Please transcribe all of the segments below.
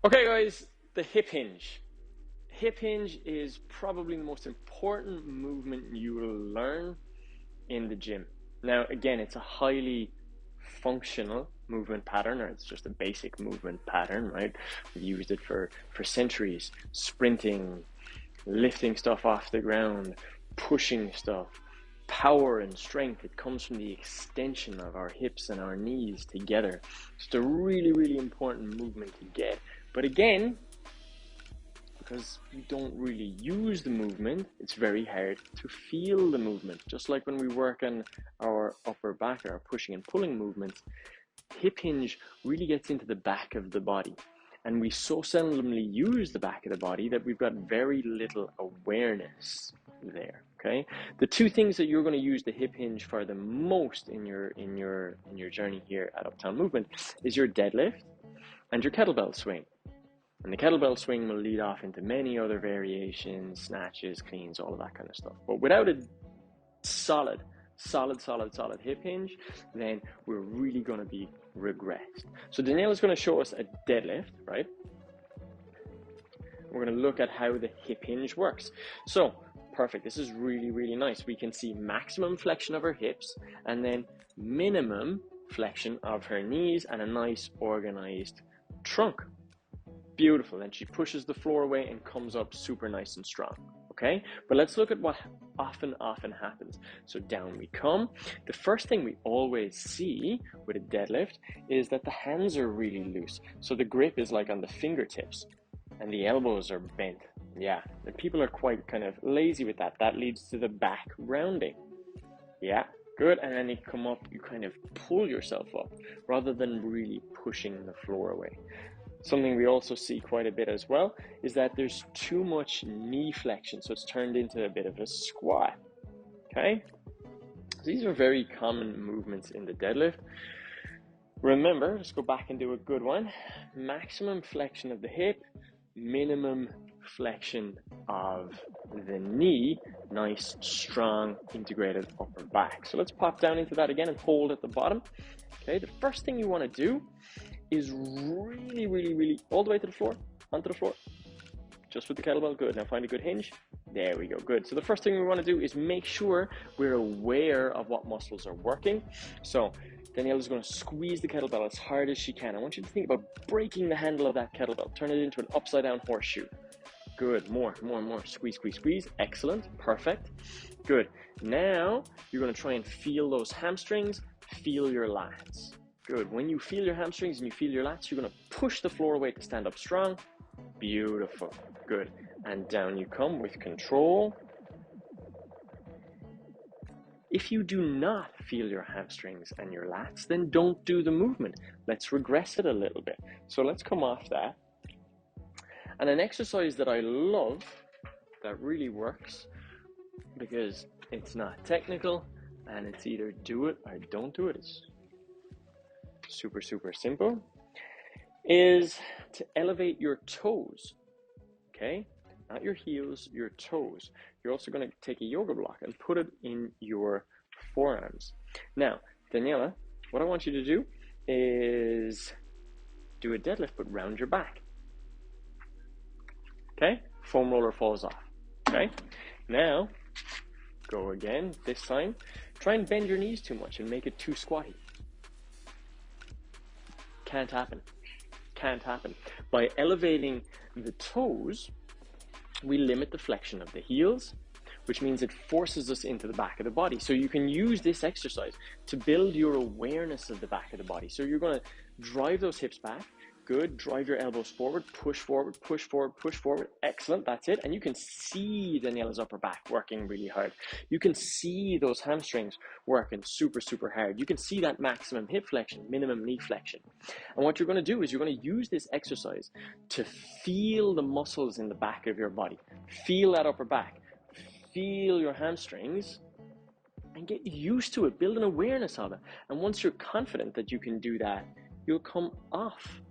Okay, guys, the hip hinge. Hip hinge is probably the most important movement you will learn in the gym. Now, again, it's a highly functional movement pattern, or it's just a basic movement pattern, right? We've used it for centuries. Sprinting, lifting stuff off the ground, pushing stuff, power and strength. It comes from the extension of our hips and our knees together. It's a really, really important movement to get. But again, because we don't really use the movement, it's very hard to feel the movement. Just like when we work on our upper back, our pushing and pulling movements, hip hinge really gets into the back of the body. And we so seldomly use the back of the body that we've got very little awareness there. Okay, the two things that you're going to use the hip hinge for the most in your journey here at Uptown Movement is your deadlift and your kettlebell swing. And the kettlebell swing will lead off into many other variations, snatches, cleans, all of that kind of stuff. But without a solid hip hinge, then we're really going to be regressed. So Danielle is going to show us a deadlift, right? We're going to look at how the hip hinge works. So perfect. This is really, really nice. We can see maximum flexion of her hips and then minimum flexion of her knees and a nice organized trunk. Beautiful. And she pushes the floor away and comes up super nice and strong. Okay, but let's look at what often happens. So down we come. The first thing we always see with a deadlift is that the hands are really loose. So the grip is like on the fingertips and the elbows are bent. Yeah, and people are quite kind of lazy with that. That leads to the back rounding. Yeah, good. And then you come up, you kind of pull yourself up rather than really pushing the floor away. Something we also see quite a bit as well is that there's too much knee flexion, so it's turned into a bit of a squat. Okay, so these are very common movements in the deadlift. Remember, let's go back and do a good one. Maximum flexion of the hip, minimum flexion of the knee, nice, strong, integrated upper back. So let's pop down into that again and hold at the bottom. Okay, the first thing you want to do is really all the way to the floor, onto the floor, just with the kettlebell. Good. Now find a good hinge. There we go. Good. So the first thing we want to do is make sure we're aware of what muscles are working. So Danielle is going to squeeze the kettlebell as hard as she can. I want you to think about breaking the handle of that kettlebell. Turn it into an upside down horseshoe. Good. More. Squeeze. Excellent. Perfect. Good. Now you're going to try and feel those hamstrings, feel your lats. Good. When you feel your hamstrings and you feel your lats, you're going to push the floor away to stand up strong. Beautiful. Good. And down you come with control. If you do not feel your hamstrings and your lats, then don't do the movement. Let's regress it a little bit. So let's come off that. And an exercise that I love that really works because it's not technical and it's either do it or don't do it. It's super simple, is to elevate your toes. Okay, not your heels, your toes. You're also going to take a yoga block and put it in your forearms. Now, Daniela, what I want you to do is do a deadlift but round your back. Okay, foam roller falls off. Okay, now go again. This time try and bend your knees too much and make it too squatty. Can't happen. By elevating the toes, we limit the flexion of the heels, which means it forces us into the back of the body. So you can use this exercise to build your awareness of the back of the body. So you're going to drive those hips back. Good. Drive your elbows forward, push forward. Excellent. That's it. And you can see Daniela's upper back working really hard. You can see those hamstrings working super hard. You can see that maximum hip flexion, minimum knee flexion. And what you're going to do is you're going to use this exercise to feel the muscles in the back of your body. Feel that upper back. Feel your hamstrings and get used to it. Build an awareness of it. And once you're confident that you can do that, you'll come off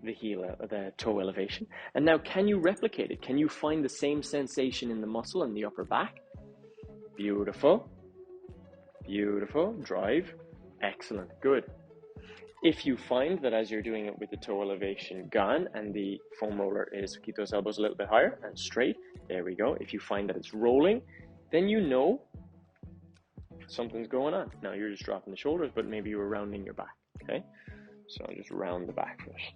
the toe elevation. And now, can you replicate it? Can you find the same sensation in the muscle in the upper back? Beautiful. Drive. Excellent. Good. If you find that as you're doing it with the toe elevation gone and the foam roller is, keep those elbows a little bit higher and straight, there we go. If you find that it's rolling, then you know something's going on. Now you're just dropping the shoulders, but maybe you were rounding your back, okay? So I'll just round the back first.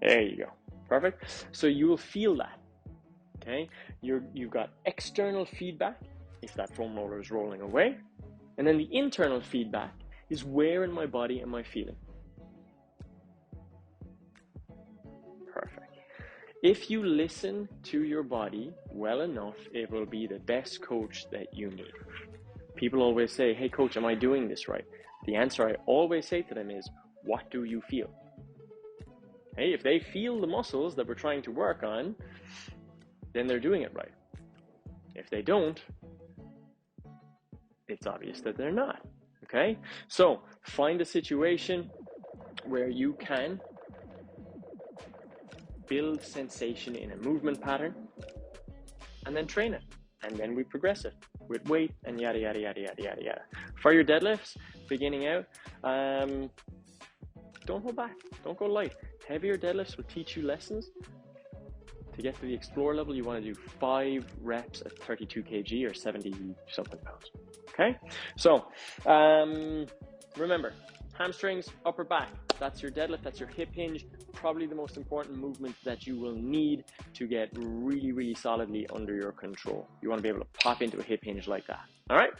There you go, perfect. So you will feel that, okay? You've got external feedback if that foam roller is rolling away, and then the internal feedback is where in my body am I feeling? Perfect. If you listen to your body well enough, it will be the best coach that you need. People always say, hey coach, am I doing this right? The answer I always say to them is, what do you feel? Hey, if they feel the muscles that we're trying to work on, then they're doing it right. If they don't, it's obvious that they're not, okay? So find a situation where you can build sensation in a movement pattern and then train it. And then we progress it with weight and yada, yada, yada, yada, yada, yada. For your deadlifts, beginning out, don't hold back, don't go light. Heavier deadlifts will teach you lessons. To get to the Explorer level, you want to do 5 reps at 32 kg or 70 something pounds. Okay, so remember, hamstrings, upper back, that's your deadlift, that's your hip hinge, probably the most important movement that you will need to get really, really solidly under your control. You want to be able to pop into a hip hinge like that. All right.